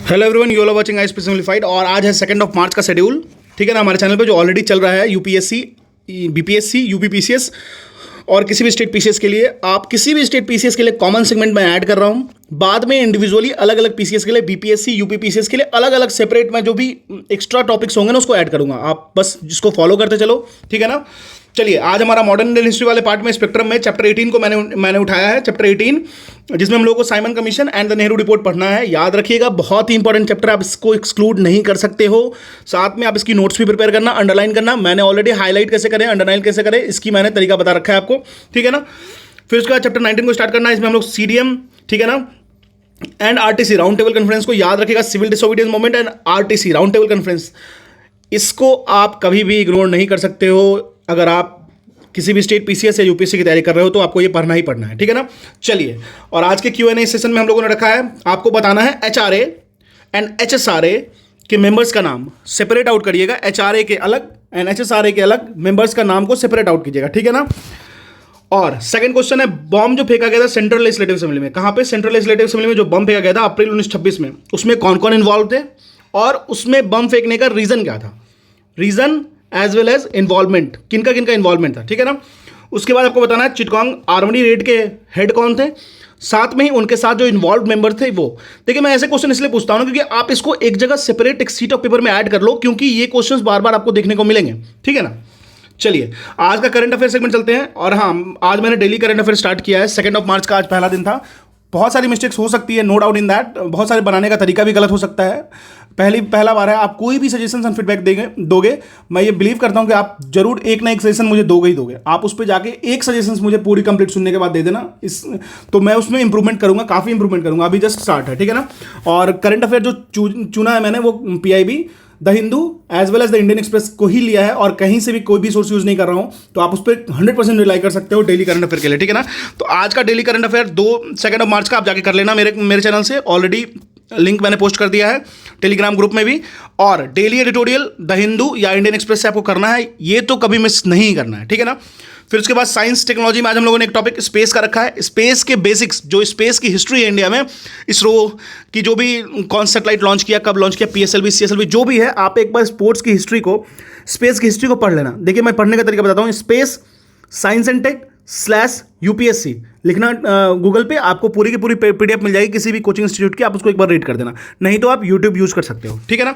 Hello everyone, you are watching ISP simplified. और आज है 2 मार्च का शेड्यूल, ठीक है ना। हमारे चैनल पे जो ऑलरेडी चल रहा है यूपीएससी, बीपीएससी, यूपीपीसीएस और किसी भी स्टेट पीसीएस के लिए, आप किसी भी स्टेट पीसीएस के लिए कॉमन सेगमेंट में ऐड कर रहा हूँ। बाद में इंडिविजुअली अलग अलग पीसीएस के लिए, बीपीएससी, यूपीपीसीएस के लिए अलग अलग सेपरेट में जो भी एक्स्ट्रा टॉपिक्स होंगे ना उसको ऐड करूँगा। आप बस जिसको फॉलो करते चलो, ठीक है ना। चलिए, आज हमारा मॉडर्न इंडियन हिस्ट्री वाले पार्ट में स्पेक्ट्रम में चैप्टर 18 को मैंने उठाया है। चैप्टर 18 जिसमें हम लोगों को Simon commission and the Nehru report पढ़ना है। याद रखिएगा, बहुत ही इंपॉर्टेंट चैप्टर, आप इसको एक्सक्लूड नहीं कर सकते हो। साथ में आप इसकी नोट्स भी प्रिपेयर करना, अंडरलाइन करना। मैंने ऑलरेडी हाईलाइट कैसे करें, अंडरलाइन कैसे करें, इसकी मैंने तरीका बता रखा है आपको, ठीक है ना। फिर उसके बाद चैप्टर 19 को स्टार्ट करना है। इसमें हम लोग सीडीएम, ठीक है ना, and RTC round table conference को याद रखिएगा। Civil disobedience movement and RTC round table conference, इसको आप कभी भी इग्नोर नहीं कर सकते हो। अगर आप किसी भी स्टेट पीसीएस या यूपीएससी की तैयारी कर रहे हो तो आपको ये पढ़ना ही पढ़ना है, ठीक है ना। चलिए, और आज के क्यूएनए सेशन में हम लोगों ने रखा है, आपको बताना है एचआरए एंड एचएसआरए के मेंबर्स का नाम सेपरेट आउट करिएगा। एचआरए के अलग एंड एचएसआरए के अलग मेंबर्स का नाम को सेपरेट आउट कीजिएगा, ठीक है ना। और सेकंड क्वेश्चन है, बॉम्ब जो फेंका गया था सेंट्रल लेजिस्लेटिव असेंबली में, कहाँ पे? सेंट्रल लेजिस्लेटिव असेंबली में जो बम फेंका गया था अप्रैल 1926 में, उसमें कौन कौन इन्वॉल्व थे और उसमें बम फेंकने का रीजन क्या था? Reason as well as involvement, किनका किनका इन्वॉल्वमेंट था, ठीक है ना। उसके बाद आपको बताना है चिटगांग आर्मी रेड के हेड कौन थे, साथ में ही उनके साथ जो इन्वॉल्व मेंबर थे वो। देखिए, मैं ऐसे क्वेश्चन इसलिए पूछता हूं ना क्योंकि आप इसको एक जगह सेपरेट एक सीट ऑफ पेपर में ऐड कर लो, क्योंकि ये क्वेश्चंस बार बार आपको देखने को मिलेंगे, ठीक है ना। चलिए, आज का करंट अफेयर सेगमेंट चलते हैं। और हाँ, आज मैंने डेली करंट अफेयर स्टार्ट किया है। 2 मार्च का आज पहला दिन था। बहुत सारी मिस्टेक्स हो सकती है, नो डाउट इन दैट। बहुत सारे बनाने का तरीका भी गलत हो सकता है। पहला बार है, आप कोई भी सजेशन एंड फीडबैक दोगे, मैं ये बिलीव करता हूँ कि आप जरूर एक ना एक सजेशन मुझे दोगे ही दोगे। आप उस पर जाके एक सजेशन मुझे पूरी कंप्लीट सुनने के बाद दे देना, तो मैं उसमें इंप्रूवमेंट करूँगा, काफ़ी इंप्रूवमेंट करूँगा। अभी जस्ट स्टार्ट है, ठीक है ना। और करंट अफेयर जो चुना है मैंने वो PIB, the Hindu as well as the Indian Express को ही लिया है और कहीं से भी कोई भी सोर्स यूज नहीं कर रहा हूं, तो आप उस पर 100% रिलाई कर सकते हो डेली करंट अफेयर के लिए, ठीक है ना। तो आज का डेली करंट अफेयर 2 मार्च का आप जाके कर लेना मेरे चैनल से। ऑलरेडी लिंक मैंने पोस्ट कर दिया है टेलीग्राम ग्रुप में भी। और डेली एडिटोरियल द हिंदू या इंडियन एक्सप्रेस से आपको करना है, ये तो कभी मिस नहीं करना है, ठीक है ना। फिर उसके बाद साइंस टेक्नोलॉजी में आज हम लोगों ने एक टॉपिक स्पेस का रखा है। स्पेस के बेसिक्स, जो स्पेस की हिस्ट्री है इंडिया में, इसरो की जो भी कौन सैटेलाइट लॉन्च किया, कब लॉन्च किया, पीएसएलवी, सीएसएलवी जो भी है, आप एक बार स्पोर्ट्स की हिस्ट्री को, स्पेस की हिस्ट्री को पढ़ लेना। देखिए, मैं पढ़ने का तरीका बताता हूँ। Space science and tech /UPSC लिखना गूगल पे, आपको पूरी की पूरी पीडीएफ मिल जाएगी किसी भी कोचिंग इंस्टीट्यूट की। आप उसको एक बार रीड कर देना, नहीं तो आप यूट्यूब यूज कर सकते हो, ठीक है ना।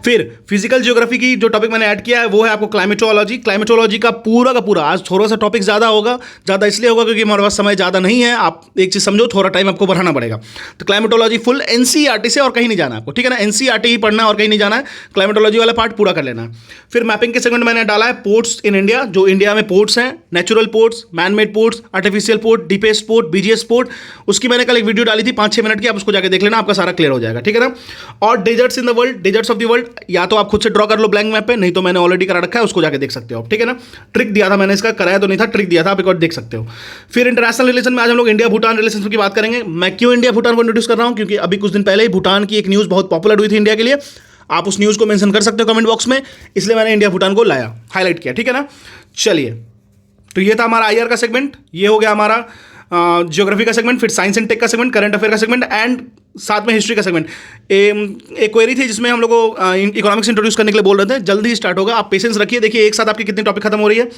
फिर फिजिकल ज्योग्राफी की जो टॉपिक मैंने ऐड किया है वो है आपको क्लाइमेटोलॉजी। क्लाइमेटोलॉजी का पूरा आज थोड़ा सा टॉपिक ज़्यादा होगा। ज़्यादा इसलिए होगा क्योंकि हमारे पास समय ज़्यादा नहीं है। आप एक चीज़ समझो, थोड़ा टाइम आपको बढ़ाना पड़ेगा। तो क्लाइमेटोलॉजी फुल एनसीईआरटी से, और कहीं नहीं जाना आपको, ठीक है ना। एनसीईआरटी ही पढ़ना है और कहीं नहीं जाना है। क्लाइमेटोलॉजी वाला पार्ट पूरा कर लेना है। फिर मैपिंग के सेगमेंट मैंने डाला है पोर्ट्स इन इंडिया, जो इंडिया में पोर्ट्स हैं, natural ports, man made ports, artificial port, deepest port, BGS port. उसकी मैंने कल एक वीडियो डाली थी 5-6 मिनट की, आप उसको जाके देख लेना, आपका सारा क्लियर हो जाएगा, ठीक है ना। और deserts in the world, deserts of the world, या तो आप खुद से ड्रॉ कर लो ब्लैंक मैप पे, नहीं तो मैंने ऑलरेडी करा रखा है, उसको जाके देख सकते हो आप, ठीक है ना। ट्रिक दिया था मैंने, इसका कराया तो नहीं था, ट्रिक दिया था, आप एक बार देख सकते हो। फिर इंटरनेशनल रिलेशन में आज हम लोग इंडिया भूटान रिलेशन की बात करेंगे। मैं क्यों इंडिया भूटान को इंट्रोड्यूस कर रहा हूं, क्योंकि अभी कुछ दिन पहले ही भूटान की एक न्यूज़ बहुत पॉपुलर हुई थी इंडिया के लिए। आप उस न्यूज़ को मेंशन कर सकते हो कमेंट बॉक्स में, इसलिए मैंने इंडिया भूटान को लाया, हाईलाइट किया, ठीक है ना। चलिए, तो ये था हमारा आईआर का सेगमेंट, ये हो गया हमारा ज्योग्राफी का सेगमेंट, फिर साइंस एंड टेक का सेगमेंट, करंट अफेयर का सेगमेंट एंड साथ में हिस्ट्री का सेगमेंट। एक क्वेरी थी जिसमें हम लोग को इकोनॉमिक्स इंट्रोड्यूस करने के लिए बोल रहे थे, जल्दी ही स्टार्ट होगा, आप पेशेंस रखिए। देखिए, एक साथ आपकी कितनी टॉपिक खत्म हो रही है,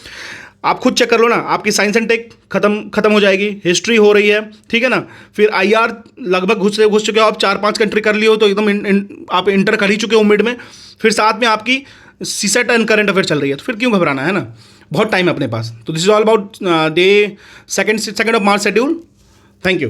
आप खुद चेक कर लो ना। आपकी साइंस एंड टेक खत्म हो जाएगी, हिस्ट्री हो रही है, ठीक है ना। फिर आईआर लगभग घुस चुके हो आप, 4-5 कंट्री कर लियो तो एकदम आप इंटर कर ही चुके हो मिड में। फिर साथ में आपकी सीसेट एंड करंट अफेयर चल रही है, तो फिर क्यों घबराना है ना, बहुत टाइम है अपने पास। तो this is all about day 2 of March schedule. Thank you.